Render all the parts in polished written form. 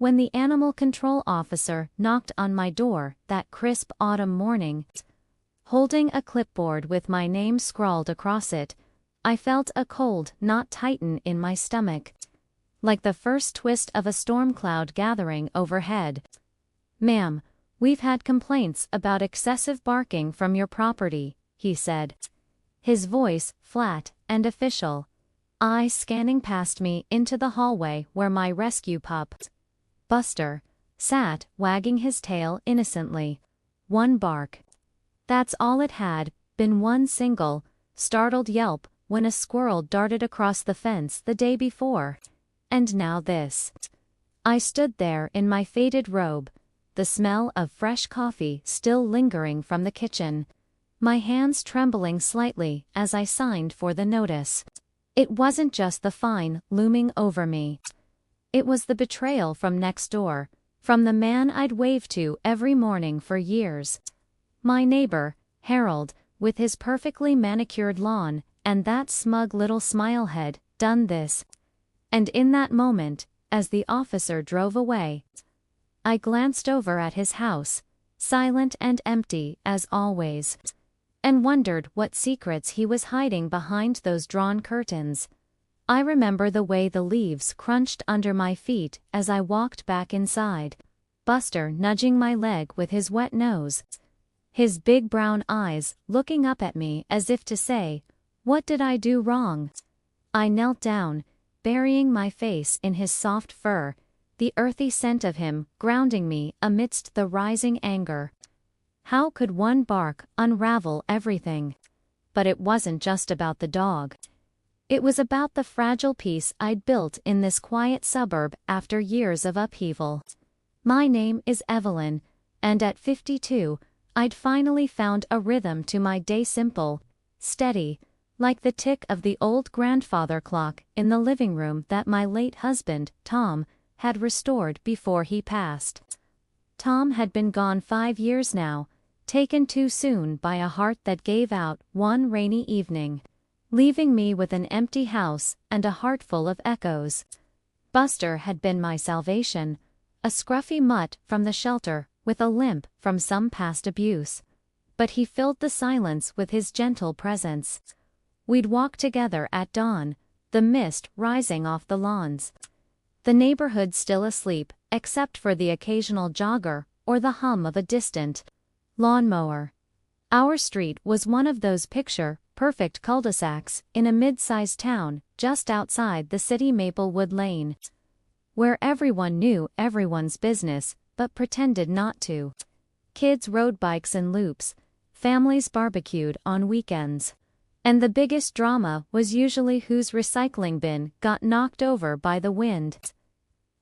when the animal control officer knocked on my door that crisp autumn morning, holding a clipboard with my name scrawled across it, I felt a cold knot tighten in my stomach, like the first twist of a storm cloud gathering overhead. "Ma'am, we've had complaints about excessive barking from your property," he said, his voice flat and official, eyes scanning past me into the hallway where my rescue pup, Buster, sat wagging his tail innocently. One bark. That's all it had been, one single, startled yelp when a squirrel darted across the fence the day before. And now this. I stood there in my faded robe, the smell of fresh coffee still lingering from the kitchen, my hands trembling slightly as I signed for the notice. It wasn't just the fine looming over me. It was the betrayal from next door, from the man I'd wave to every morning for years. My neighbor, Harold, with his perfectly manicured lawn, and that smug little smile, had done this. And in that moment, as the officer drove away, I glanced over at his house, silent and empty as always, and wondered what secrets he was hiding behind those drawn curtains. I remember the way the leaves crunched under my feet as I walked back inside, Buster nudging my leg with his wet nose, his big brown eyes looking up at me as if to say, "What did I do wrong?" I knelt down, burying my face in his soft fur, the earthy scent of him grounding me amidst the rising anger. How could one bark unravel everything? But it wasn't just about the dog. It was about the fragile peace I'd built in this quiet suburb after years of upheaval. My name is Evelyn, and at 52, I'd finally found a rhythm to my day, simple, steady, like the tick of the old grandfather clock in the living room that my late husband, Tom, had restored before he passed. Tom had been gone 5 years now, taken too soon by a heart that gave out one rainy evening, leaving me with an empty house and a heart full of echoes. Buster had been my salvation, a scruffy mutt from the shelter with a limp from some past abuse. But he filled the silence with his gentle presence. We'd walk together at dawn, the mist rising off the lawns, the neighborhood still asleep except for the occasional jogger or the hum of a distant lawnmower. Our street was one of those picture-perfect cul-de-sacs in a mid-sized town just outside the city, Maplewood Lane, where everyone knew everyone's business but pretended not to. Kids rode bikes in loops, families barbecued on weekends, and the biggest drama was usually whose recycling bin got knocked over by the wind.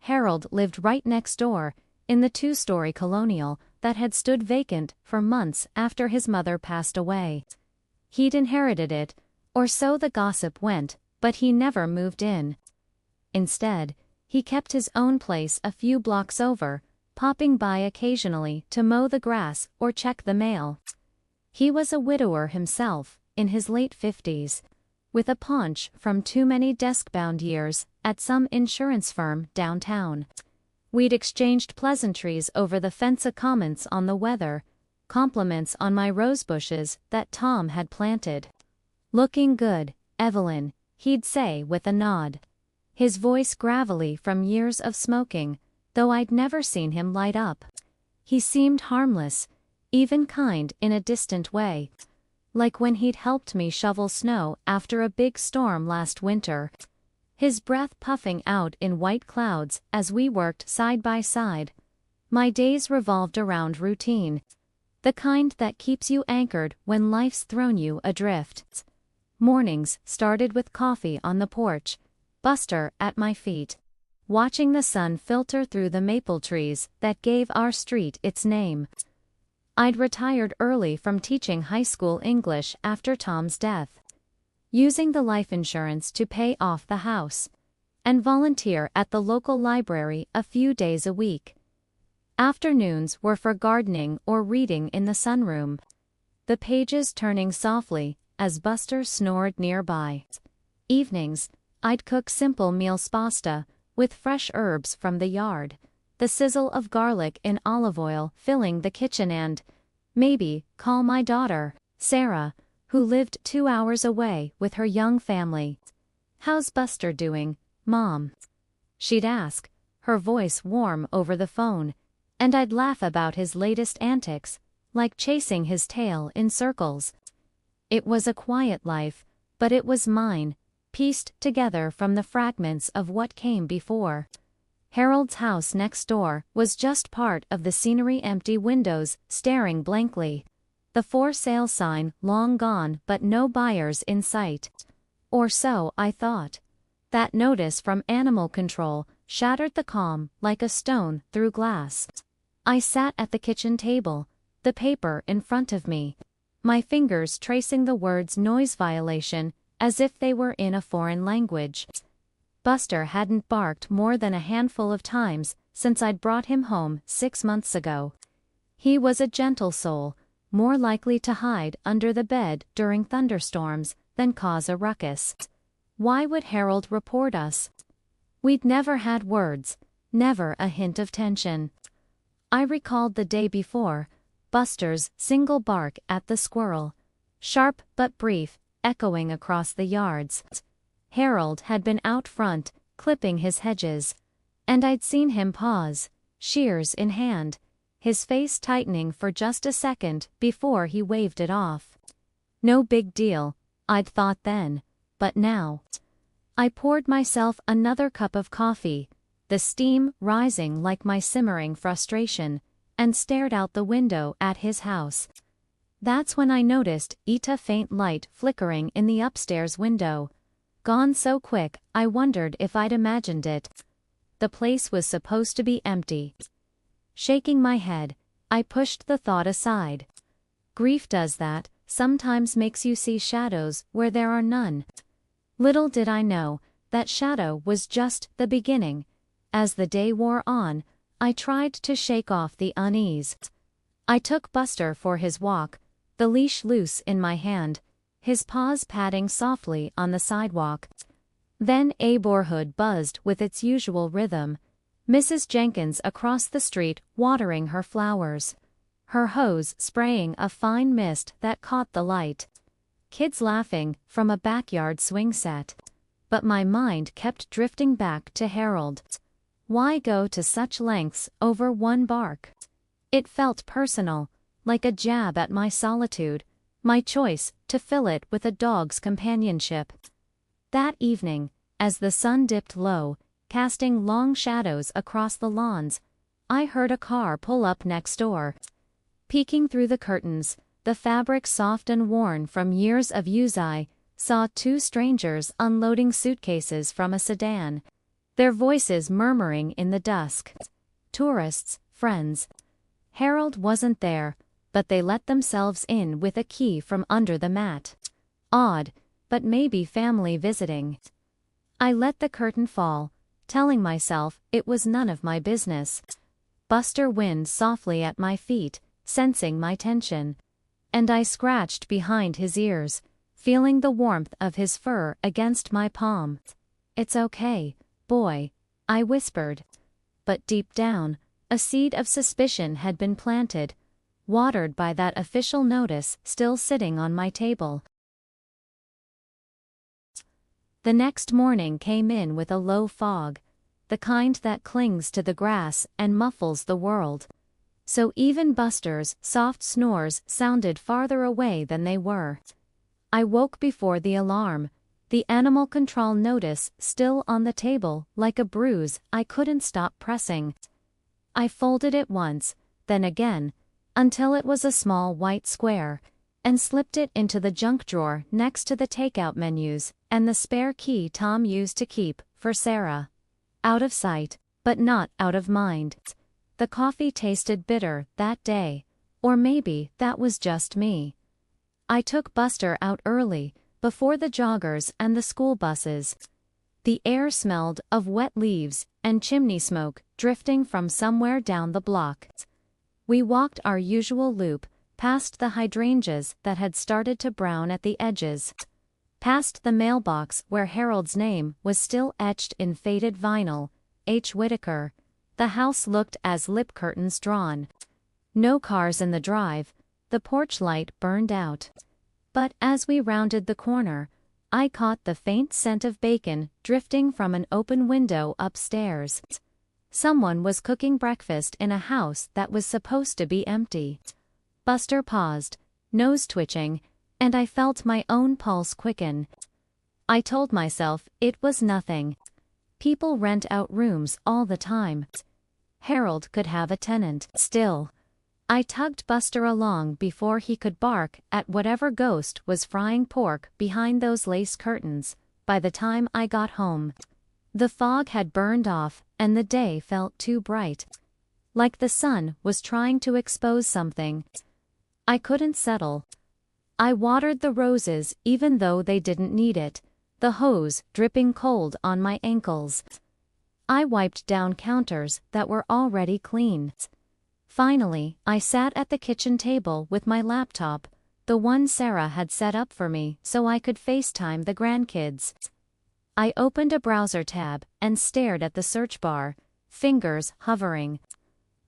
Harold lived right next door, in the 2-story colonial that had stood vacant for months after his mother passed away. He'd inherited it, or so the gossip went, but he never moved in. Instead, he kept his own place a few blocks over, popping by occasionally to mow the grass or check the mail. He was a widower himself, in his late 50s, with a paunch from too many desk-bound years at some insurance firm downtown. We'd exchanged pleasantries over the fence, comments on the weather, compliments on my rose bushes that Tom had planted. "Looking good, Evelyn," he'd say with a nod, his voice gravelly from years of smoking, though I'd never seen him light up. He seemed harmless, even kind in a distant way, like when he'd helped me shovel snow after a big storm last winter, his breath puffing out in white clouds as we worked side by side. My days revolved around routine, the kind that keeps you anchored when life's thrown you adrift. Mornings started with coffee on the porch, Buster at my feet, watching the sun filter through the maple trees that gave our street its name. I'd retired early from teaching high school English after Tom's death, using the life insurance to pay off the house, and volunteer at the local library a few days a week. Afternoons were for gardening or reading in the sunroom, the pages turning softly as Buster snored nearby. Evenings, I'd cook simple meals, pasta with fresh herbs from the yard, the sizzle of garlic in olive oil filling the kitchen, and maybe call my daughter, Sarah, who lived 2 hours away with her young family. "How's Buster doing, Mom?" she'd ask, her voice warm over the phone, and I'd laugh about his latest antics, like chasing his tail in circles. It was a quiet life, but it was mine, pieced together from the fragments of what came before. Harold's house next door was just part of the scenery, empty windows staring blankly. The for sale sign long gone, but no buyers in sight. Or so I thought. That notice from animal control shattered the calm like a stone through glass. I sat at the kitchen table, the paper in front of me, my fingers tracing the words noise violation as if they were in a foreign language. Buster hadn't barked more than a handful of times since I'd brought him home 6 months ago. He was a gentle soul, more likely to hide under the bed during thunderstorms than cause a ruckus. Why would Harold report us? We'd never had words, never a hint of tension. I recalled the day before, Buster's single bark at the squirrel, sharp but brief, echoing across the yards. Harold had been out front, clipping his hedges, and I'd seen him pause, shears in hand, his face tightening for just a second before he waved it off. No big deal, I'd thought then, but now. I poured myself another cup of coffee, the steam rising like my simmering frustration, and stared out the window at his house. That's when I noticed a faint light flickering in the upstairs window. Gone so quick, I wondered if I'd imagined it. The place was supposed to be empty. Shaking my head, I pushed the thought aside. Grief does that, sometimes makes you see shadows where there are none. Little did I know, that shadow was just the beginning. As the day wore on, I tried to shake off the unease. I took Buster for his walk, the leash loose in my hand, his paws padding softly on the sidewalk. Then a boarhood buzzed with its usual rhythm, Mrs. Jenkins across the street watering her flowers, her hose spraying a fine mist that caught the light. Kids laughing from a backyard swing set. But my mind kept drifting back to Harold. Why go to such lengths over one bark? It felt personal, like a jab at my solitude, my choice to fill it with a dog's companionship. That evening, as the sun dipped low, casting long shadows across the lawns, I heard a car pull up next door. Peeking through the curtains, the fabric soft and worn from years of use, I saw 2 strangers unloading suitcases from a sedan, their voices murmuring in the dusk. Tourists, friends. Harold wasn't there, but they let themselves in with a key from under the mat. Odd, but maybe family visiting. I let the curtain fall, telling myself it was none of my business. Buster whined softly at my feet, sensing my tension, and I scratched behind his ears, feeling the warmth of his fur against my palm. "It's okay, boy," I whispered. But deep down, a seed of suspicion had been planted, watered by that official notice still sitting on my table. The next morning came in with a low fog, the kind that clings to the grass and muffles the world. So even Buster's soft snores sounded farther away than they were. I woke before the alarm, the animal control notice still on the table like a bruise I couldn't stop pressing. I folded it once, then again, until it was a small white square, and slipped it into the junk drawer next to the takeout menus and the spare key Tom used to keep for Sarah. Out of sight, but not out of mind. The coffee tasted bitter that day, or maybe that was just me. I took Buster out early, before the joggers and the school buses. The air smelled of wet leaves and chimney smoke drifting from somewhere down the block. We walked our usual loop, past the hydrangeas that had started to brown at the edges, past the mailbox where Harold's name was still etched in faded vinyl, H. Whitaker, The house looked as lip curtains drawn. No cars in the drive, the porch light burned out. But as we rounded the corner, I caught the faint scent of bacon drifting from an open window upstairs. Someone was cooking breakfast in a house that was supposed to be empty. Buster paused, nose twitching, and I felt my own pulse quicken. I told myself it was nothing. People rent out rooms all the time. Harold could have a tenant. Still, I tugged Buster along before he could bark at whatever ghost was frying pork behind those lace curtains. By the time I got home, the fog had burned off and the day felt too bright. Like the sun was trying to expose something. I couldn't settle. I watered the roses even though they didn't need it, the hose dripping cold on my ankles. I wiped down counters that were already clean. Finally, I sat at the kitchen table with my laptop, the one Sarah had set up for me so I could FaceTime the grandkids. I opened a browser tab and stared at the search bar, fingers hovering.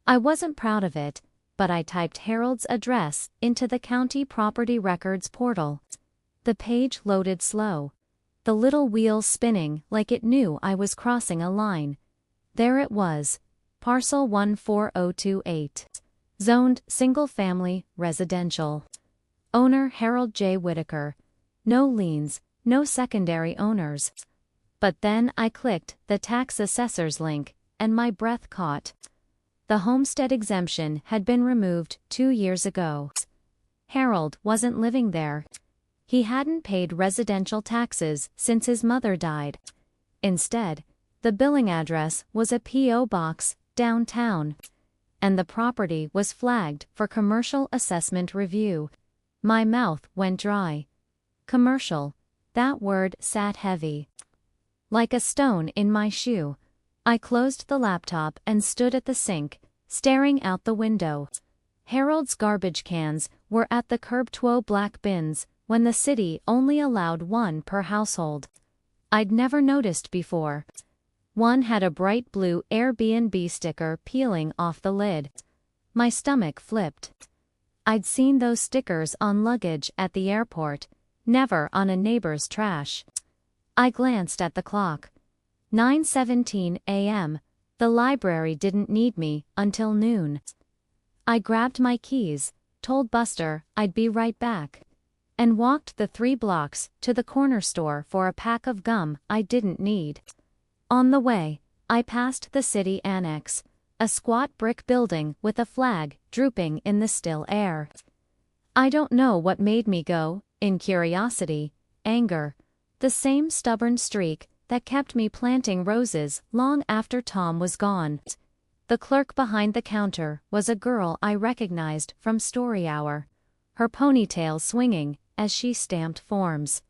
I wasn't proud of it, but I typed Harold's address into the county property records portal. The page loaded slow, the little wheel spinning like it knew I was crossing a line. There it was. Parcel 14028. Zoned single-family, residential. Owner Harold J. Whitaker. No liens, no secondary owners. But then I clicked the tax assessor's link, and my breath caught. The homestead exemption had been removed 2 years ago. Harold wasn't living there. He hadn't paid residential taxes since his mother died. Instead, the billing address was a P.O. box downtown, and the property was flagged for commercial assessment review. My mouth went dry. Commercial. That word sat heavy. Like a stone in my shoe. I closed the laptop and stood at the sink, staring out the window. Harold's garbage cans were at the curbed black bins when the city only allowed one per household. I'd never noticed before. One had a bright blue Airbnb sticker peeling off the lid. My stomach flipped. I'd seen those stickers on luggage at the airport, never on a neighbor's trash. I glanced at the clock. 9:17 a.m. The library didn't need me until noon. I grabbed my keys, told Buster I'd be right back, and walked the 3 blocks to the corner store for a pack of gum I didn't need. On the way, I passed the city annex, a squat brick building with a flag drooping in the still air. I don't know what made me go, in curiosity, anger, the same stubborn streak that kept me planting roses long after Tom was gone. The clerk behind the counter was a girl I recognized from Story Hour, her ponytail swinging as she stamped forms.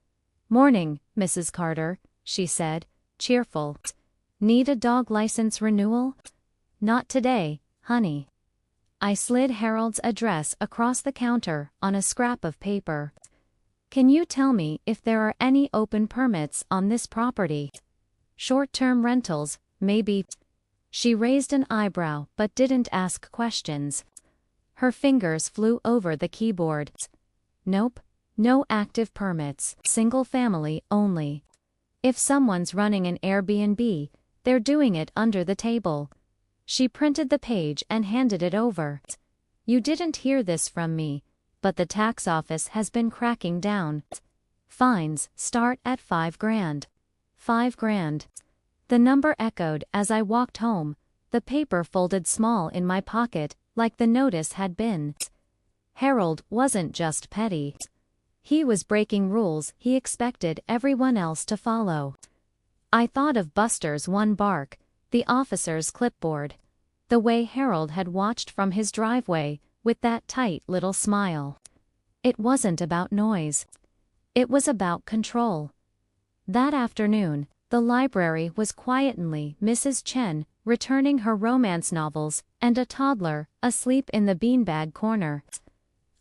"Morning, Mrs. Carter," she said, cheerful. "Need a dog license renewal?" "Not today, honey." I slid Harold's address across the counter on a scrap of paper. "Can you tell me if there are any open permits on this property? Short-term rentals, maybe?" She raised an eyebrow but didn't ask questions. Her fingers flew over the keyboard. "Nope, no active permits, single family only. If someone's running an Airbnb, they're doing it under the table." She printed the page and handed it over. "You didn't hear this from me, but the tax office has been cracking down. Fines start at $5,000. $5,000. The number echoed as I walked home, the paper folded small in my pocket like the notice had been. Harold wasn't just petty. He was breaking rules he expected everyone else to follow. I thought of Buster's one bark, the officer's clipboard, the way Harold had watched from his driveway with that tight little smile. It wasn't about noise. It was about control. That afternoon, the library was quietly Mrs. Chen returning her romance novels and a toddler asleep in the beanbag corner.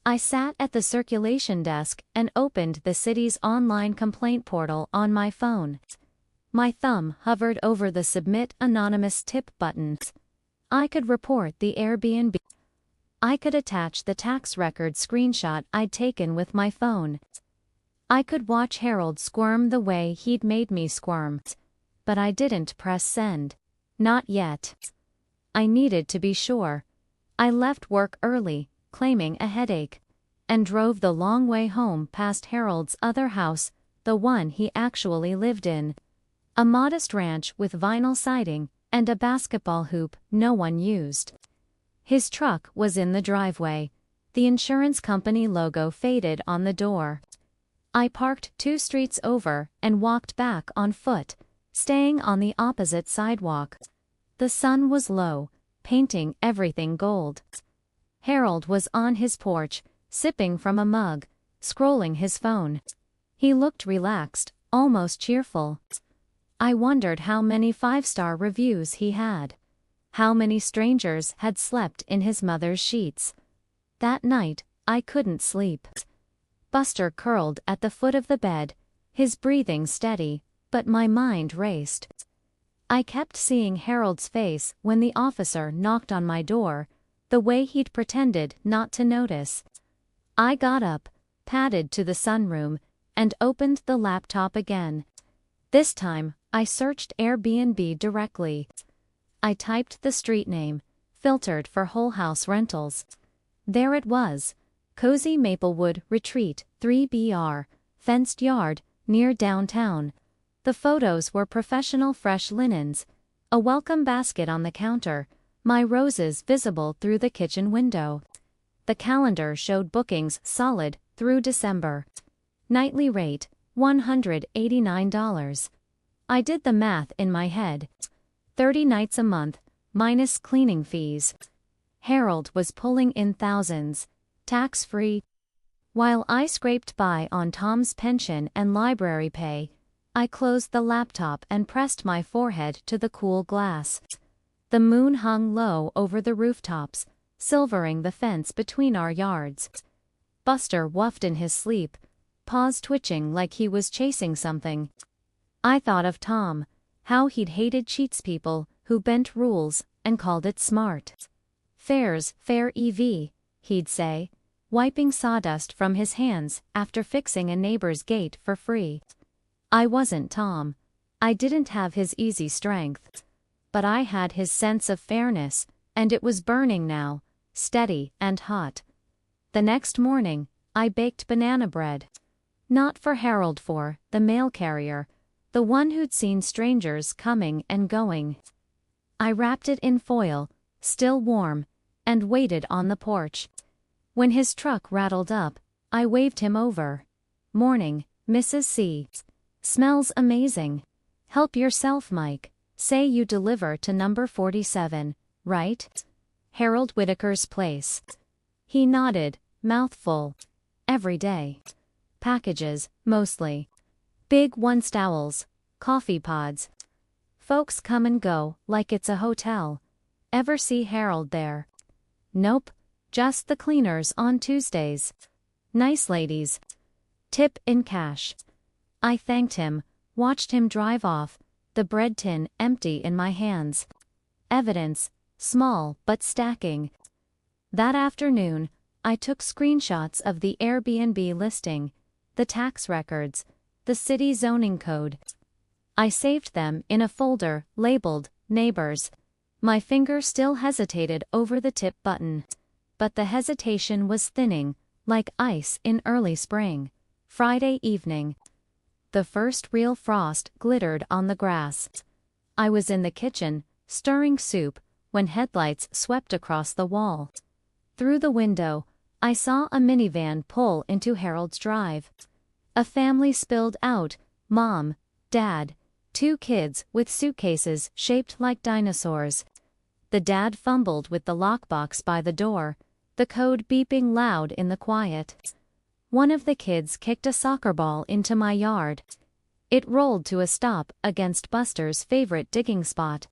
I sat at the circulation desk and opened the city's online complaint portal on my phone. My thumb hovered over the Submit Anonymous Tip button. I could report the Airbnb. I could attach the tax record screenshot I'd taken with my phone. I could watch Harold squirm the way he'd made me squirm. But I didn't press send. Not yet. I needed to be sure. I left work early, claiming a headache, and drove the long way home past Harold's other house, the one he actually lived in. A modest ranch with vinyl siding and a basketball hoop no one used. His truck was in the driveway. The insurance company logo faded on the door. I parked 2 streets over and walked back on foot, staying on the opposite sidewalk. The sun was low, painting everything gold. Harold was on his porch, sipping from a mug, scrolling his phone. He looked relaxed, almost cheerful. I wondered how many 5-star reviews he had. How many strangers had slept in his mother's sheets. That night, I couldn't sleep. Buster curled at the foot of the bed, his breathing steady, but my mind raced. I kept seeing Harold's face when the officer knocked on my door, the way he'd pretended not to notice. I got up, padded to the sunroom, and opened the laptop again. This time, I searched Airbnb directly. I typed the street name, filtered for whole house rentals. There it was. Cozy Maplewood Retreat, 3BR, fenced yard, near downtown. The photos were professional fresh linens, a welcome basket on the counter, my roses visible through the kitchen window. The calendar showed bookings solid through December. Nightly rate, $189. I did the math in my head. 30 nights a month, minus cleaning fees. Harold was pulling in thousands, tax-free. While I scraped by on Tom's pension and library pay, I closed the laptop and pressed my forehead to the cool glass. The moon hung low over the rooftops, silvering the fence between our yards. Buster woofed in his sleep, paws twitching like he was chasing something. I thought of Tom, how he'd hated cheats people who bent rules and called it smart. Fair's fair EV, he'd say, wiping sawdust from his hands after fixing a neighbor's gate for free. I wasn't Tom. I didn't have his easy strength. But I had his sense of fairness, and it was burning now, steady and hot. The next morning, I baked banana bread. Not for Harold, for the mail carrier, the one who'd seen strangers coming and going. I wrapped it in foil, still warm, and waited on the porch. When his truck rattled up, I waved him over. "Morning, Mrs. C. Smells amazing. Help yourself, Mike. Say you deliver to number 47, right? Harold Whitaker's place." He nodded, mouth full. "Every day. Packages, mostly. Big one-stowels, coffee pods. Folks come and go like it's a hotel. Ever see Harold there?" "Nope. Just the cleaners on Tuesdays. Nice ladies. Tip in cash." I thanked him, watched him drive off, the bread tin empty in my hands. Evidence, small but stacking. That afternoon, I took screenshots of the Airbnb listing, the tax records, the city zoning code. I saved them in a folder labeled Neighbors. My finger still hesitated over the tip button. But the hesitation was thinning, like ice in early spring. Friday evening. The first real frost glittered on the grass. I was in the kitchen, stirring soup, when headlights swept across the wall. Through the window, I saw a minivan pull into Harold's drive. A family spilled out, Mom, Dad, 2 kids with suitcases shaped like dinosaurs. The dad fumbled with the lockbox by the door, the code beeping loud in the quiet. One of the kids kicked a soccer ball into my yard. It rolled to a stop against Buster's favorite digging spot.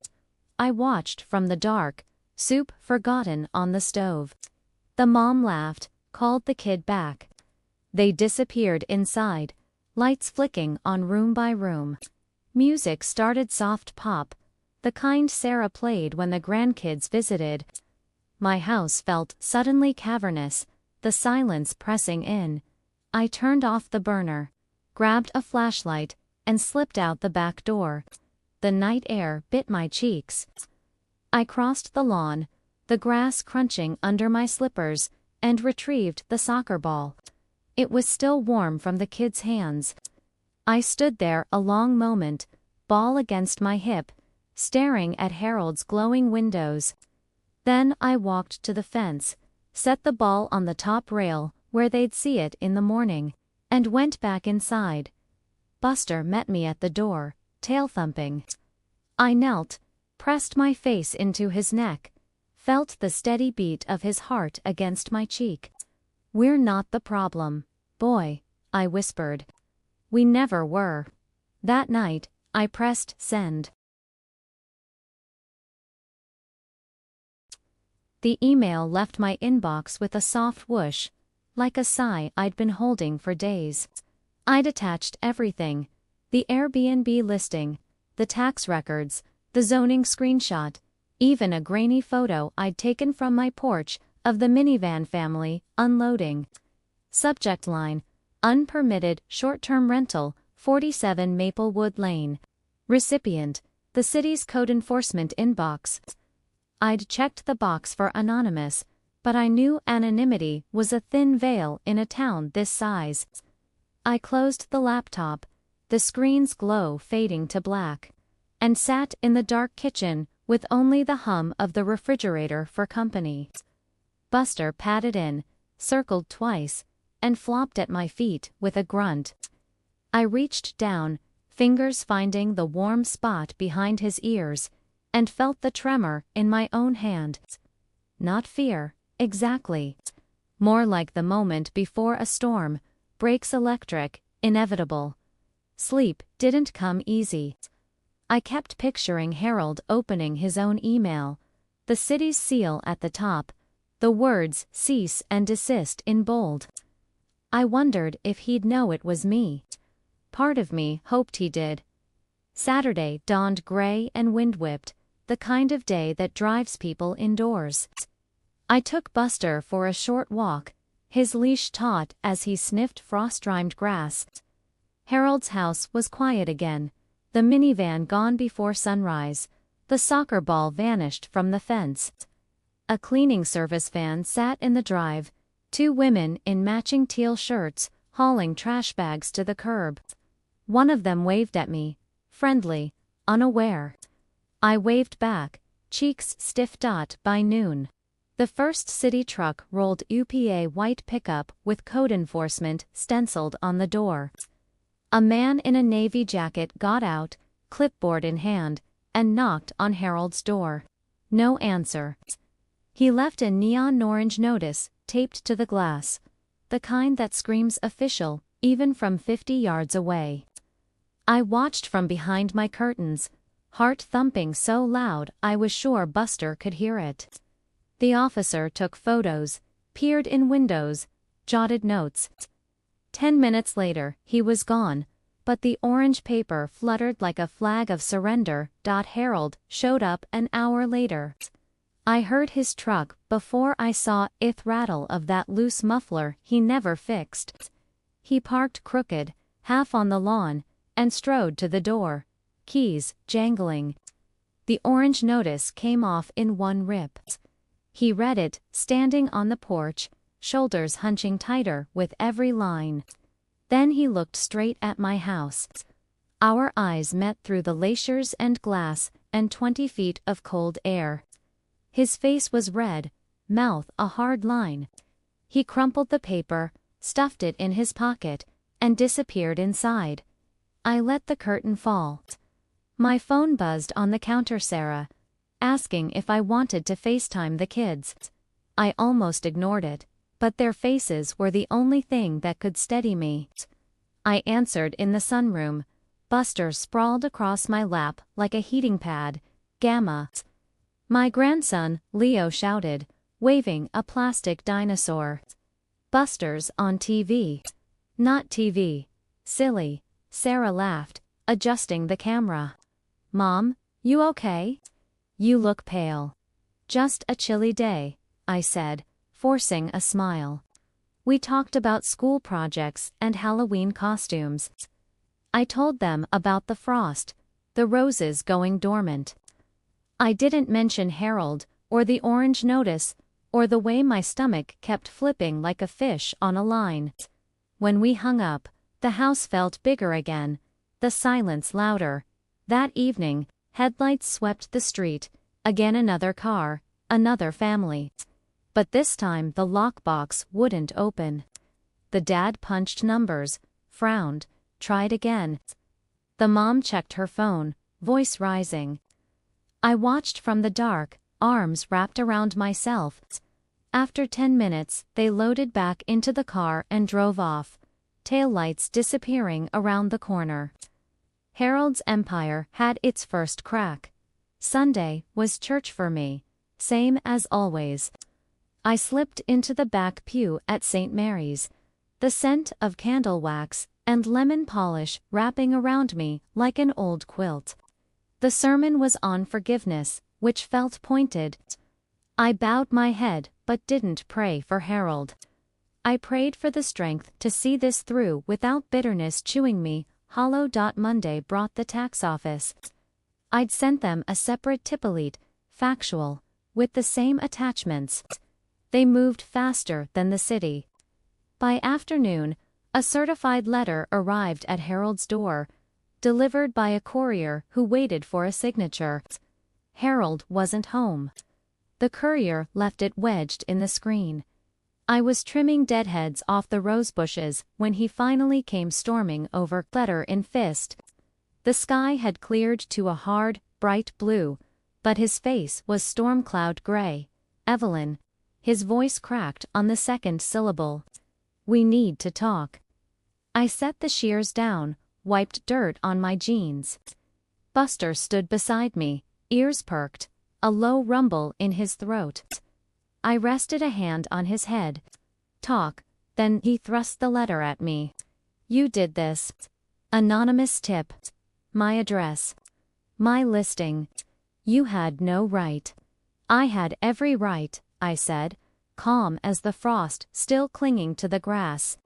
I watched from the dark, soup forgotten on the stove. The mom laughed, called the kid back. They disappeared inside, lights flicking on room by room. Music started soft pop. the kind Sarah played when the grandkids visited. My house felt suddenly cavernous, the silence pressing in. I turned off the burner, grabbed a flashlight, and slipped out the back door. The night air bit my cheeks. I crossed the lawn, the grass crunching under my slippers, and retrieved the soccer ball. It was still warm from the kids' hands. I stood there a long moment, ball against my hip, staring at Harold's glowing windows. Then I walked to the fence, set the ball on the top rail where they'd see it in the morning, and went back inside. Buster met me at the door, tail thumping. I knelt, pressed my face into his neck, felt the steady beat of his heart against my cheek. "We're not the problem, boy," I whispered. "We never were." That night, I pressed send. The email left my inbox with a soft whoosh, like a sigh I'd been holding for days. I'd attached everything: the Airbnb listing, the tax records, the zoning screenshot, even a grainy photo I'd taken from my porch of the minivan family unloading. Subject line: unpermitted short-term rental, 47 Maplewood Lane. Recipient: the city's code enforcement inbox. I'd checked the box for anonymous, but I knew anonymity was a thin veil in a town this size. I closed the laptop, the screen's glow fading to black, and sat in the dark kitchen with only the hum of the refrigerator for company. Buster padded in, circled twice, and flopped at my feet with a grunt. I reached down, fingers finding the warm spot behind his ears, and felt the tremor in my own hand. Not fear, exactly. More like the moment before a storm, brakes electric, inevitable. Sleep didn't come easy. I kept picturing Harold opening his own email, the city's seal at the top, the words cease and desist in bold. I wondered if he'd know it was me. Part of me hoped he did. Saturday dawned gray and wind-whipped, the kind of day that drives people indoors. I took Buster for a short walk, his leash taut as he sniffed frost-rimed grass. Harold's house was quiet again, the minivan gone before sunrise, the soccer ball vanished from the fence. A cleaning service van sat in the drive, two women in matching teal shirts hauling trash bags to the curb. One of them waved at me, friendly, unaware. I waved back, cheeks stiff. By noon, the first city truck rolled UPA white pickup with code enforcement stenciled on the door. A man in a navy jacket got out, clipboard in hand, and knocked on Harold's door. No answer. He left a neon orange notice taped to the glass, the kind that screams official even from 50 yards away. I watched from behind my curtains, heart thumping so loud I was sure Buster could hear it. The officer took photos, peered in windows, jotted notes. 10 minutes later, he was gone, but the orange paper fluttered like a flag of surrender. Harold showed up an hour later. I heard his truck before I saw ith rattle of that loose muffler he never fixed. He parked crooked, half on the lawn, and strode to the door, keys jangling. The orange notice came off in one rip. He read it, standing on the porch, shoulders hunching tighter with every line. Then he looked straight at my house. Our eyes met through the glaciers and glass and 20 feet of cold air. His face was red, mouth a hard line. He crumpled the paper, stuffed it in his pocket, and disappeared inside. I let the curtain fall. My phone buzzed on the counter. Sarah, asking if I wanted to FaceTime the kids. I almost ignored it, but their faces were the only thing that could steady me. I answered in the sunroom. Buster sprawled across my lap like a heating pad. Gamma. My grandson, Leo, shouted, waving a plastic dinosaur. Buster's on TV. Not TV. Silly. Sarah laughed, adjusting the camera. Mom, You okay? You look pale. Just a chilly day, I said, forcing a smile. We talked about school projects and Halloween costumes. I told them about the frost, the roses going dormant. I didn't mention Harold, or the orange notice, or the way my stomach kept flipping like a fish on a line. When we hung up, the house felt bigger again, the silence louder. That evening, headlights swept the street, again another car, another family. But this time the lockbox wouldn't open. The dad punched numbers, frowned, tried again. The mom checked her phone, voice rising. I watched from the dark, arms wrapped around myself. After 10 minutes, they loaded back into the car and drove off, taillights disappearing around the corner. Harold's empire had its first crack. Sunday was church for me, same as always. I slipped into the back pew at St. Mary's, the scent of candle wax and lemon polish wrapping around me like an old quilt. The sermon was on forgiveness, which felt pointed. I bowed my head but didn't pray for Harold. I prayed for the strength to see this through without bitterness chewing me hollow. Monday brought the tax office. I'd sent them a separate tipolete, factual, with the same attachments. They moved faster than the city. By afternoon, a certified letter arrived at Harold's door, delivered by a courier who waited for a signature. Harold wasn't home. The courier left it wedged in the screen. I was trimming deadheads off the rose bushes when he finally came storming over, letter in fist. The sky had cleared to a hard, bright blue, but his face was storm cloud gray. Evelyn. His voice cracked on the second syllable. We need to talk. I set the shears down, wiped dirt on my jeans. Buster stood beside me, ears perked, a low rumble in his throat. I rested a hand on his head. Talk, then he thrust the letter at me. You did this. Anonymous tip. My address. My listing. You had no right. I had every right, I said, calm as the frost still clinging to the grass.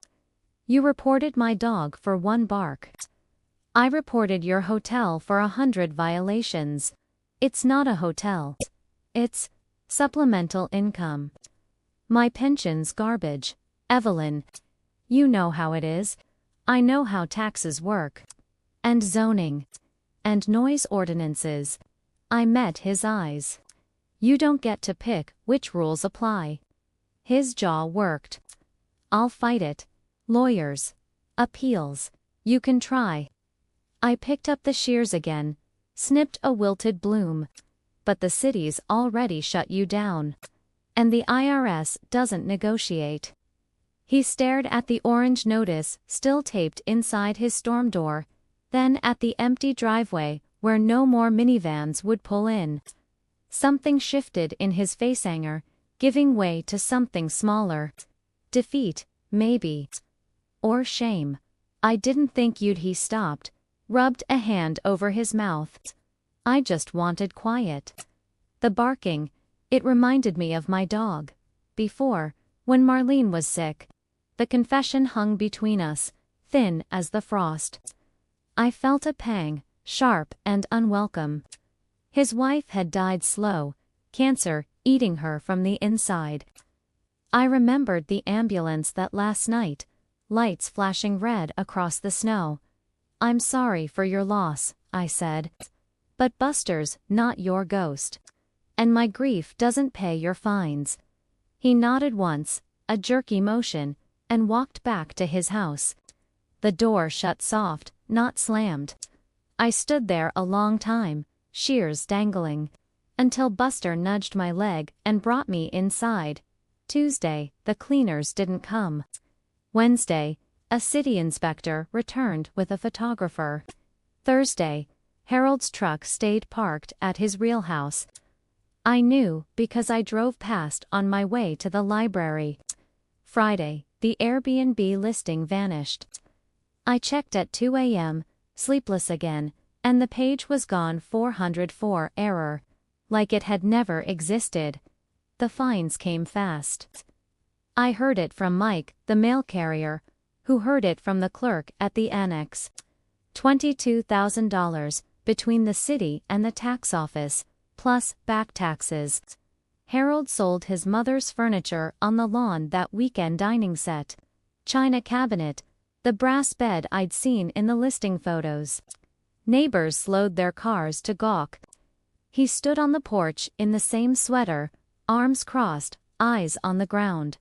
You reported my dog for 1 bark. I reported your hotel for 100 violations. It's not a hotel. It's supplemental income. My pension's garbage. Evelyn. You know how it is. I know how taxes work. And zoning. And noise ordinances. I met his eyes. You don't get to pick which rules apply. His jaw worked. I'll fight it. Lawyers. Appeals. You can try. I picked up the shears again, snipped a wilted bloom. But the city's already shut you down. And the IRS doesn't negotiate. He stared at the orange notice still taped inside his storm door, then at the empty driveway where no more minivans would pull in. Something shifted in his facehanger, giving way to something smaller. Defeat, maybe. Or shame. I didn't think you'd. He stopped, rubbed a hand over his mouth. I just wanted quiet. The barking, it reminded me of my dog. Before, when Marlene was sick. The confession hung between us, thin as the frost. I felt a pang, sharp and unwelcome. His wife had died slow, cancer eating her from the inside. I remembered the ambulance that last night, lights flashing red across the snow. I'm sorry for your loss, I said. But Buster's not your ghost. And my grief doesn't pay your fines. He nodded once, a jerky motion, and walked back to his house. The door shut soft, not slammed. I stood there a long time, shears dangling, until Buster nudged my leg and brought me inside. Tuesday, the cleaners didn't come. Wednesday, a city inspector returned with a photographer. Thursday, Harold's truck stayed parked at his real house. I knew because I drove past on my way to the library. Friday, the Airbnb listing vanished. I checked at 2 a.m., sleepless again, And the page was gone. 404 error. Like it had never existed. The fines came fast. I heard it from Mike, the mail carrier, who heard it from the clerk at the annex. $22,000, between the city and the tax office, plus back taxes. Harold sold his mother's furniture on the lawn, that weekend dining set, china cabinet, the brass bed I'd seen in the listing photos. Neighbors slowed their cars to gawk. He stood on the porch in the same sweater, arms crossed, eyes on the ground.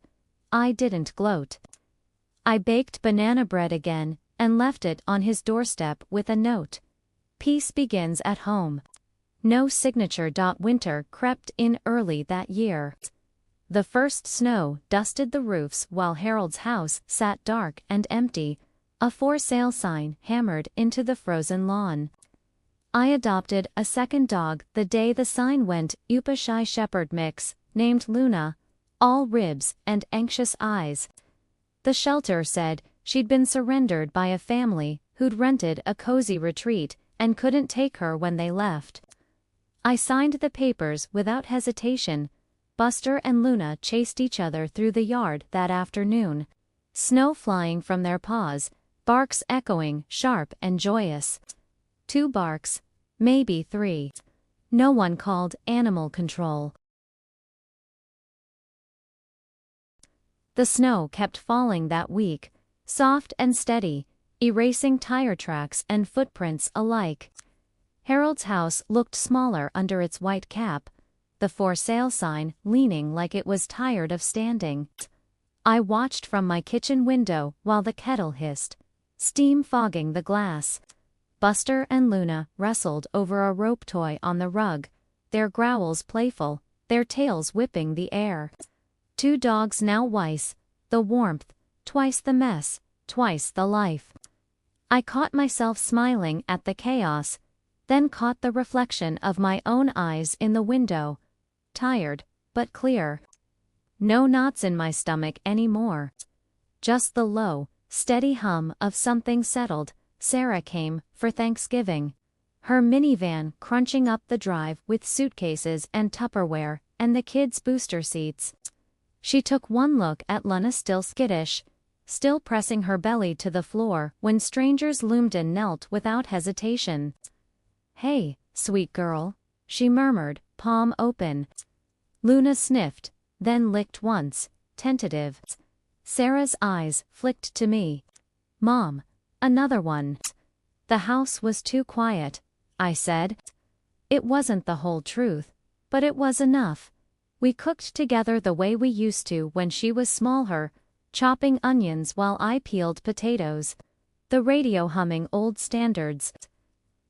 I didn't gloat. I baked banana bread again and left it on his doorstep with a note. Peace begins at home. No signature. Winter crept in early that year. The first snow dusted the roofs while Harold's house sat dark and empty, a for sale sign hammered into the frozen lawn. I adopted a second dog the day the sign went. Upa Shy Shepherd mix, named Luna, all ribs and anxious eyes. The shelter said she'd been surrendered by a family who'd rented a cozy retreat and couldn't take her when they left. I signed the papers without hesitation. Buster and Luna chased each other through the yard that afternoon. Snow flying from their paws, barks echoing, sharp and joyous. 2 barks, maybe 3. No one called animal control. The snow kept falling that week, soft and steady, erasing tire tracks and footprints alike. Harold's house looked smaller under its white cap, the for sale sign leaning like it was tired of standing. I watched from my kitchen window while the kettle hissed, steam fogging the glass. Buster and Luna wrestled over a rope toy on the rug, their growls playful, their tails whipping the air. 2 dogs now twice the warmth, twice the mess, twice the life. I caught myself smiling at the chaos, then caught the reflection of my own eyes in the window. Tired, but clear. No knots in my stomach anymore. Just the low, steady hum of something settled. Sarah came for Thanksgiving. Her minivan crunching up the drive with suitcases and Tupperware and the kids' booster seats. She took one look at Luna, still skittish, still pressing her belly to the floor when strangers loomed and knelt without hesitation. "Hey, sweet girl," she murmured, palm open. Luna sniffed, then licked once, tentative. Sarah's eyes flicked to me. "Mom, another one." "The house was too quiet," I said. It wasn't the whole truth, but it was enough. We cooked together the way we used to when she was smaller, chopping onions while I peeled potatoes. The radio humming old standards.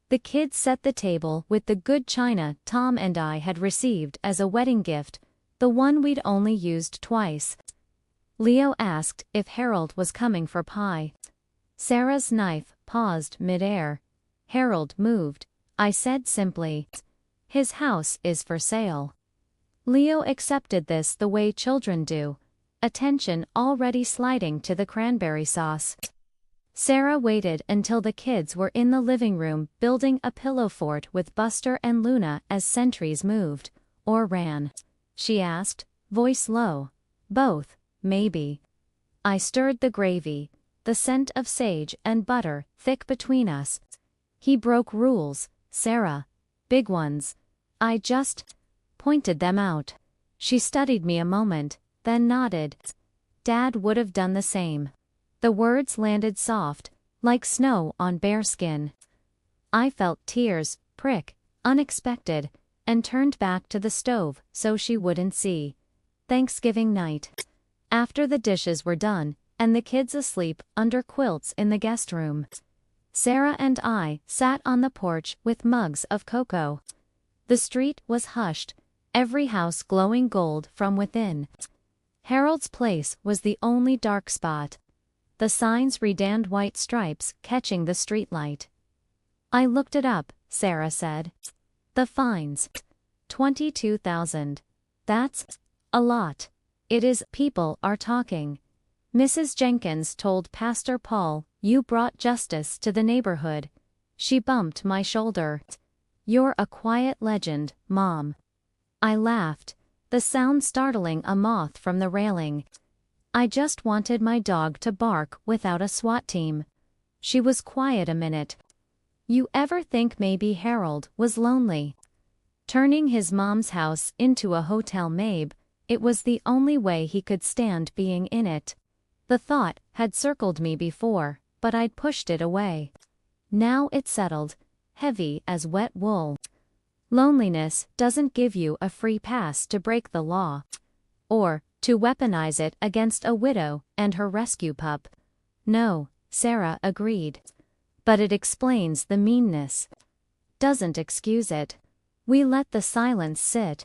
The kids set the table with the good china Tom and I had received as a wedding gift, the one we'd only used twice. Leo asked if Harold was coming for pie. Sarah's knife paused mid-air. Harold moved. I said simply, "His house is for sale." Leo accepted this the way children do, attention already sliding to the cranberry sauce. Sarah waited until the kids were in the living room building a pillow fort with Buster and Luna as sentries moved, or ran. She asked, voice low. "Both, maybe." I stirred the gravy, the scent of sage and butter thick between us. "He broke rules, Sarah. Big ones. I just pointed them out." She studied me a moment, then nodded. "Dad would have done the same." The words landed soft, like snow on bare skin. I felt tears prick, unexpected, and turned back to the stove so she wouldn't see. Thanksgiving night. After the dishes were done, and the kids asleep under quilts in the guest room, Sarah and I sat on the porch with mugs of cocoa. The street was hushed, every house glowing gold from within. Harold's place was the only dark spot. The signs redanned white stripes catching the streetlight. "I looked it up," Sarah said. "The fines. 22,000. That's a lot. It is. People are talking. Mrs. Jenkins told Pastor Paul you brought justice to the neighborhood. She bumped my shoulder. You're a quiet legend, Mom. I laughed, the sound startling a moth from the railing. I just wanted my dog to bark without a SWAT team. She was quiet a minute. You ever think maybe Harold was lonely? Turning his mom's house into a hotel, maybe it was the only way he could stand being in it. The thought had circled me before, but I'd pushed it away. Now it settled, heavy as wet wool. Loneliness doesn't give you a free pass to break the law. Or to weaponize it against a widow and her rescue pup. No, Sarah agreed. But it explains the meanness. Doesn't excuse it. We let the silence sit.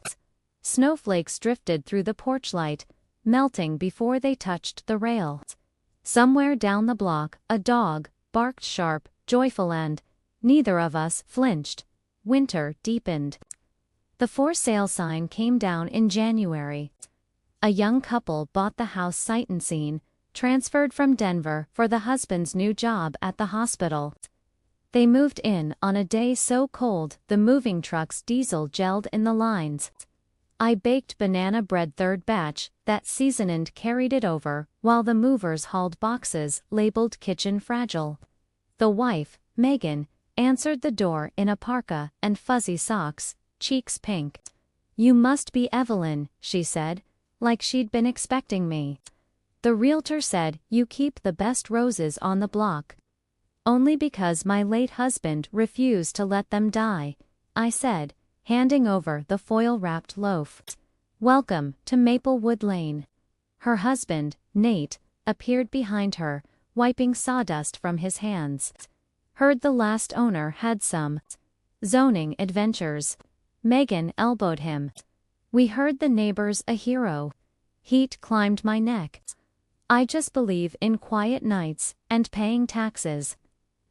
Snowflakes drifted through the porch light, melting before they touched the rail. Somewhere down the block, a dog barked sharp, joyful, and neither of us flinched. Winter deepened. The for sale sign came down in January. A young couple bought the house sight unseen, transferred from Denver for the husband's new job at the hospital. They moved in on a day so cold the moving truck's diesel gelled in the lines. I baked banana bread third batch that seasoned and carried it over while the movers hauled boxes labeled kitchen fragile. The wife, Megan, answered the door in a parka and fuzzy socks, cheeks pink. You must be Evelyn, she said, like she'd been expecting me. The realtor said you keep the best roses on the block. Only because my late husband refused to let them die, I said, handing over the foil-wrapped loaf. Welcome to Maplewood Lane. Her husband, Nate, appeared behind her, wiping sawdust from his hands. Heard the last owner had some zoning adventures. Megan elbowed him. We heard the neighbors a hero. Heat climbed my neck. I just believe in quiet nights and paying taxes.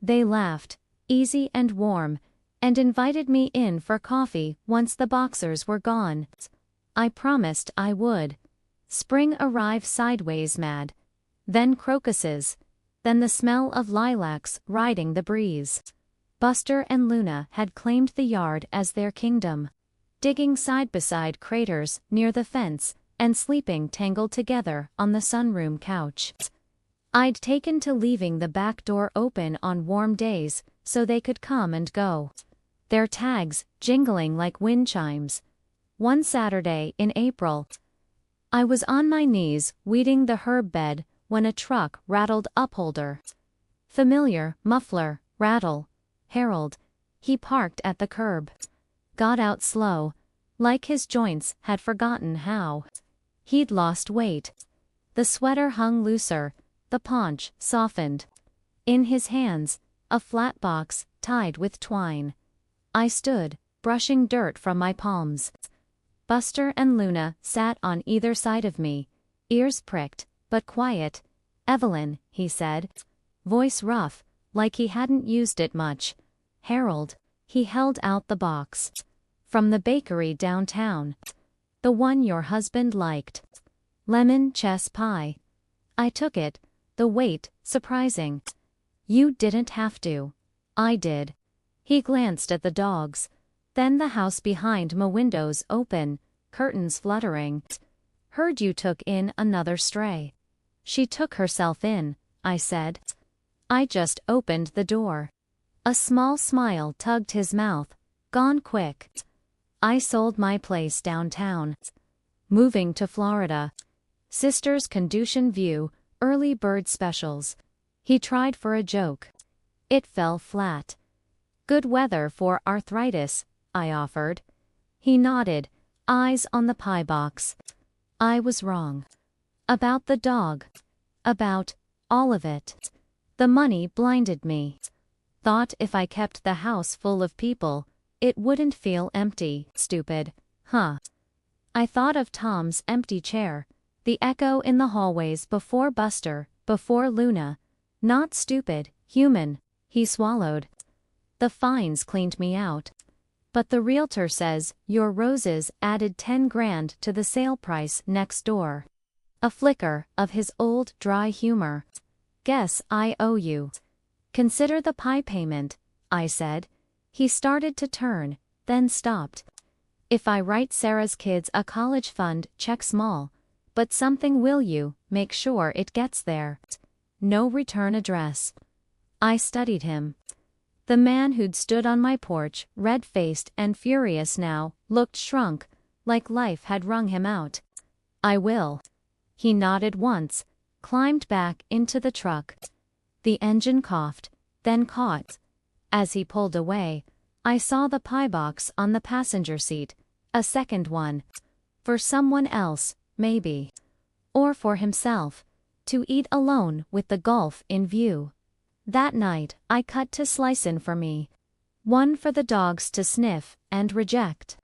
They laughed, easy and warm, and invited me in for coffee once the boxers were gone. I promised I would. Spring arrived sideways mad. Then crocuses. Then the smell of lilacs riding the breeze. Buster and Luna had claimed the yard as their kingdom, digging side beside craters near the fence and sleeping tangled together on the sunroom couch. I'd taken to leaving the back door open on warm days so they could come and go, their tags jingling like wind chimes. One Saturday in April, I was on my knees weeding the herb bed when a truck rattled upholder. Familiar muffler, rattle. Harold. He parked at the curb. Got out slow, like his joints had forgotten how. He'd lost weight. The sweater hung looser, the paunch softened. In his hands, a flat box tied with twine. I stood, brushing dirt from my palms. Buster and Luna sat on either side of me, ears pricked, but quiet. Evelyn, he said, voice rough, like he hadn't used it much. Harold, he held out the box. From the bakery downtown. The one your husband liked. Lemon chess pie. I took it, the weight surprising. You didn't have to. I did. He glanced at the dogs. Then the house behind me, windows open, curtains fluttering. Heard you took in another stray. She took herself in, I said. I just opened the door. A small smile tugged his mouth. Gone quick. I sold my place downtown. Moving to Florida. Sisters Conducian View, early bird specials. He tried for a joke. It fell flat. Good weather for arthritis, I offered. He nodded, eyes on the pie box. I was wrong. About the dog. About all of it. The money blinded me. Thought if I kept the house full of people, it wouldn't feel empty. Stupid, huh? I thought of Tom's empty chair, the echo in the hallways before Buster, before Luna. Not stupid, human. He swallowed. The fines cleaned me out. But the realtor says your roses added 10 grand to the sale price next door. A flicker of his old dry humor. Guess I owe you. Consider the pie payment, I said. He started to turn, then stopped. If I write Sarah's kids a college fund, check small. But something, will you make sure it gets there? No return address. I studied him. The man who'd stood on my porch, red-faced and furious now, looked shrunk, like life had wrung him out. I will. He nodded once, climbed back into the truck. The engine coughed, then caught. As he pulled away, I saw the pie box on the passenger seat, a second one. For someone else, maybe. Or for himself, to eat alone with the Gulf in view. That night, I cut to slicin' for me. One for the dogs to sniff and reject.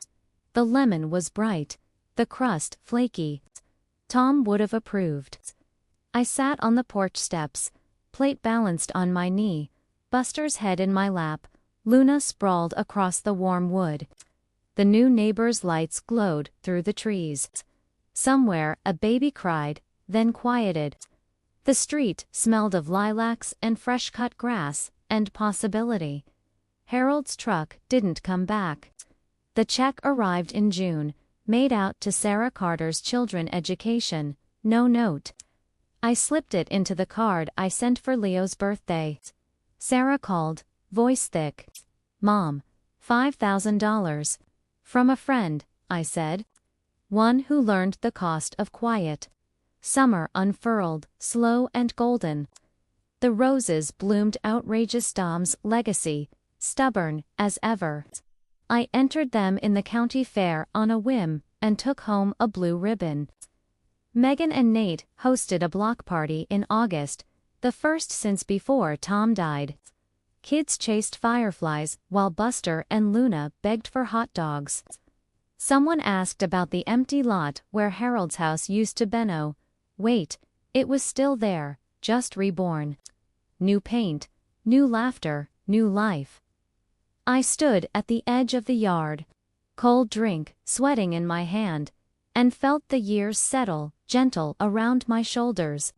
The lemon was bright, the crust flaky. Tom would have approved. I sat on the porch steps, plate balanced on my knee, Buster's head in my lap, Luna sprawled across the warm wood. The new neighbor's lights glowed through the trees. Somewhere a baby cried, then quieted. The street smelled of lilacs and fresh-cut grass, and possibility. Harold's truck didn't come back. The check arrived in June, made out to Sarah Carter's children education, no note. I slipped it into the card I sent for Leo's birthday. Sarah called, voice thick. Mom, $5,000. From a friend, I said. One who learned the cost of quiet. Summer unfurled, slow and golden. The roses bloomed, outrageous Dom's legacy, stubborn as ever. I entered them in the county fair on a whim, and took home a blue ribbon. Megan and Nate hosted a block party in August, the first since before Tom died. Kids chased fireflies, while Buster and Luna begged for hot dogs. Someone asked about the empty lot where Harold's house used to be. Wait, it was still there, just reborn. New paint, new laughter, new life. I stood at the edge of the yard, cold drink sweating in my hand, and felt the years settle, gentle around my shoulders.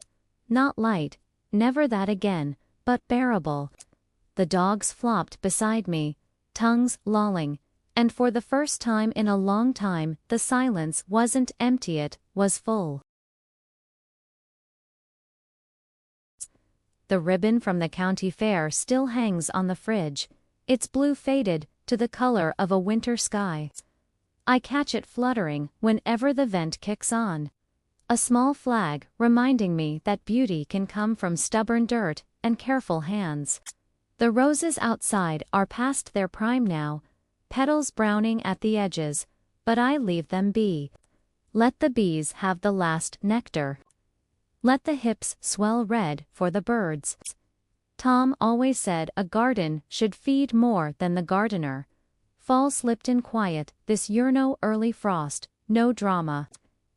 Not light, never that again, but bearable. The dogs flopped beside me, tongues lolling, and for the first time in a long time the silence wasn't empty, it was full. The ribbon from the county fair still hangs on the fridge. Its blue faded to the color of a winter sky. I catch it fluttering whenever the vent kicks on. A small flag reminding me that beauty can come from stubborn dirt and careful hands. The roses outside are past their prime now, petals browning at the edges, but I leave them be. Let the bees have the last nectar. Let the hips swell red for the birds. Tom always said a garden should feed more than the gardener. Fall slipped in quiet this year, no early frost, no drama.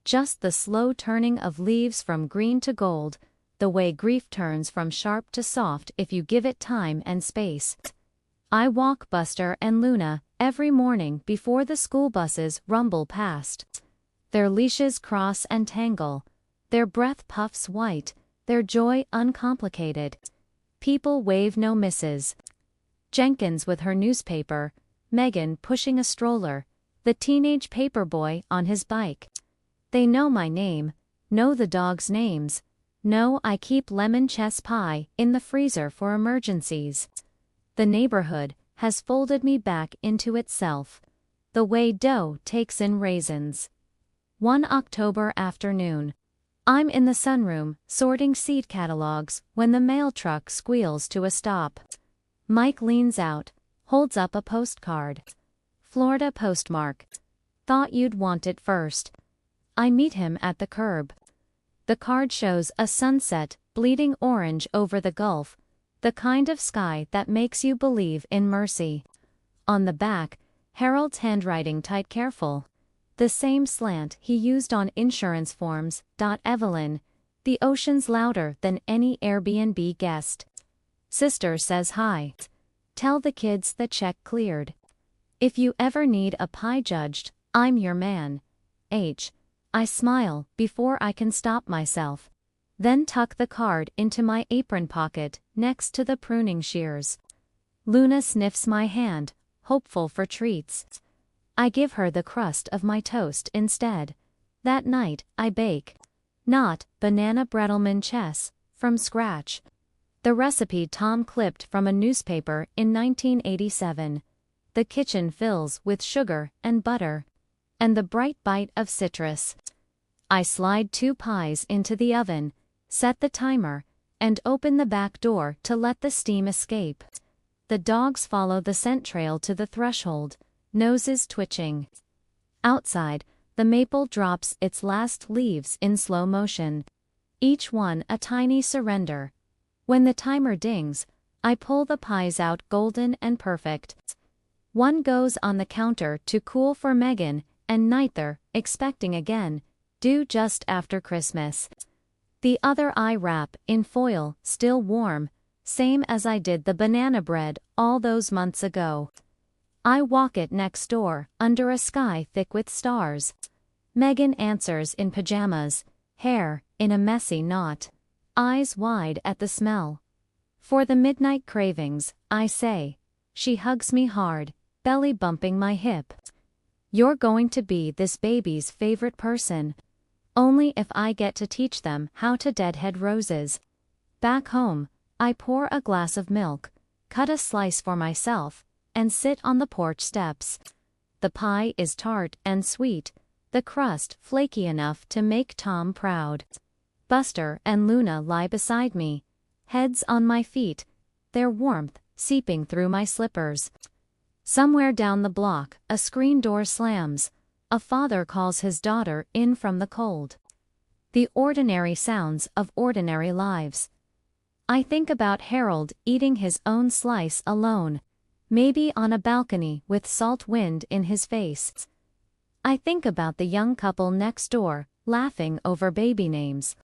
Just the slow turning of leaves from green to gold, the way grief turns from sharp to soft if you give it time and space. I walk Buster and Luna every morning before the school buses rumble past. Their leashes cross and tangle. Their breath puffs white, their joy uncomplicated. People wave, no misses. Jenkins with her newspaper, Megan pushing a stroller, the teenage paperboy on his bike. They know my name, know the dogs' names, know I keep lemon chess pie in the freezer for emergencies. The neighborhood has folded me back into itself, the way dough takes in raisins. One October afternoon. I'm in the sunroom, sorting seed catalogs, when the mail truck squeals to a stop. Mike leans out, holds up a postcard. Florida postmark. Thought you'd want it first. I meet him at the curb. The card shows a sunset, bleeding orange over the Gulf, the kind of sky that makes you believe in mercy. On the back, Harold's handwriting tight, careful. The same slant he used on insurance forms. Evelyn, the ocean's louder than any Airbnb guest. Sister says hi. Tell the kids the check cleared. If you ever need a pie judged, I'm your man. H. I smile before I can stop myself. Then tuck the card into my apron pocket next to the pruning shears. Luna sniffs my hand, hopeful for treats. I give her the crust of my toast instead. That night, I bake. Not banana Bredelman chess, from scratch. The recipe Tom clipped from a newspaper in 1987. The kitchen fills with sugar and butter. And the bright bite of citrus. I slide 2 pies into the oven, set the timer, and open the back door to let the steam escape. The dogs follow the scent trail to the threshold, noses twitching. Outside, the maple drops its last leaves in slow motion. Each one a tiny surrender. When the timer dings, I pull the pies out golden and perfect. One goes on the counter to cool for Megan, and neither, expecting again, due just after Christmas. The other I wrap in foil, still warm, same as I did the banana bread all those months ago. I walk it next door, under a sky thick with stars. Megan answers in pajamas, hair in a messy knot, eyes wide at the smell. For the midnight cravings, I say. She hugs me hard, belly bumping my hip. You're going to be this baby's favorite person. Only if I get to teach them how to deadhead roses. Back home, I pour a glass of milk, cut a slice for myself, and sit on the porch steps. The pie is tart and sweet, the crust flaky enough to make Tom proud. Buster and Luna lie beside me, heads on my feet, their warmth seeping through my slippers. Somewhere down the block, a screen door slams. A father calls his daughter in from the cold. The ordinary sounds of ordinary lives. I think about Harold eating his own slice alone, maybe on a balcony with salt wind in his face. I think about the young couple next door, laughing over baby names.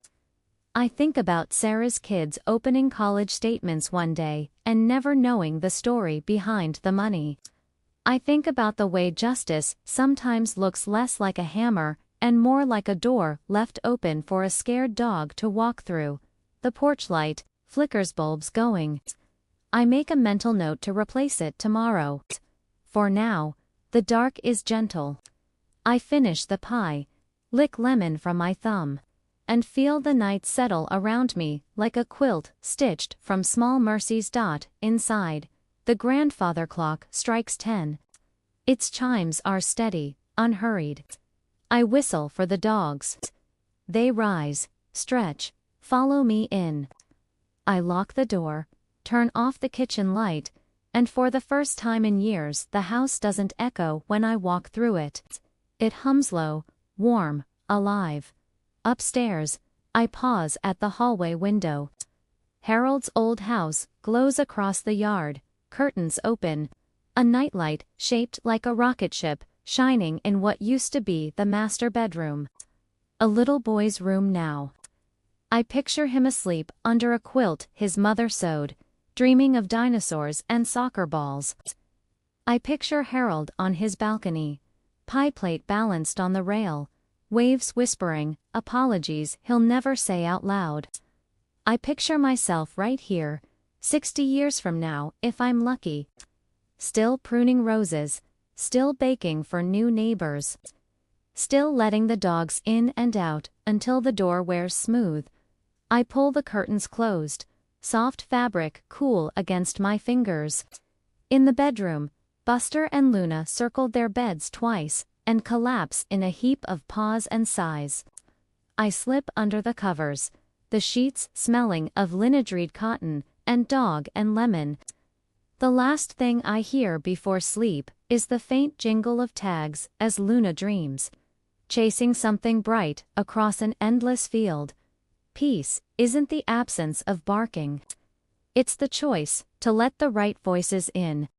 I think about Sarah's kids opening college statements one day and never knowing the story behind the money. I think about the way justice sometimes looks less like a hammer and more like a door left open for a scared dog to walk through. The porch light flickers, bulbs going. I make a mental note to replace it tomorrow. For now, the dark is gentle. I finish the pie, lick lemon from my thumb, and feel the night settle around me like a quilt stitched from small mercies. Inside, the grandfather clock strikes 10. Its chimes are steady, unhurried. I whistle for the dogs. They rise, stretch, follow me in. I lock the door, turn off the kitchen light, and for the first time in years the house doesn't echo when I walk through it. It hums low, warm, alive. Upstairs, I pause at the hallway window. Harold's old house glows across the yard, curtains open, a nightlight shaped like a rocket ship shining in what used to be the master bedroom. A little boy's room now. I picture him asleep under a quilt his mother sewed, dreaming of dinosaurs and soccer balls. I picture Harold on his balcony, pie plate balanced on the rail, waves whispering apologies he'll never say out loud. I picture myself right here, 60 years from now if I'm lucky. Still pruning roses, still baking for new neighbors. Still letting the dogs in and out until the door wears smooth. I pull the curtains closed, soft fabric cool against my fingers. In the bedroom, Buster and Luna circled their beds twice and collapse in a heap of paws and sighs. I slip under the covers, the sheets smelling of linodreed cotton and dog and lemon. The last thing I hear before sleep is the faint jingle of tags as Luna dreams, chasing something bright across an endless field. Peace isn't the absence of barking. It's the choice to let the right voices in.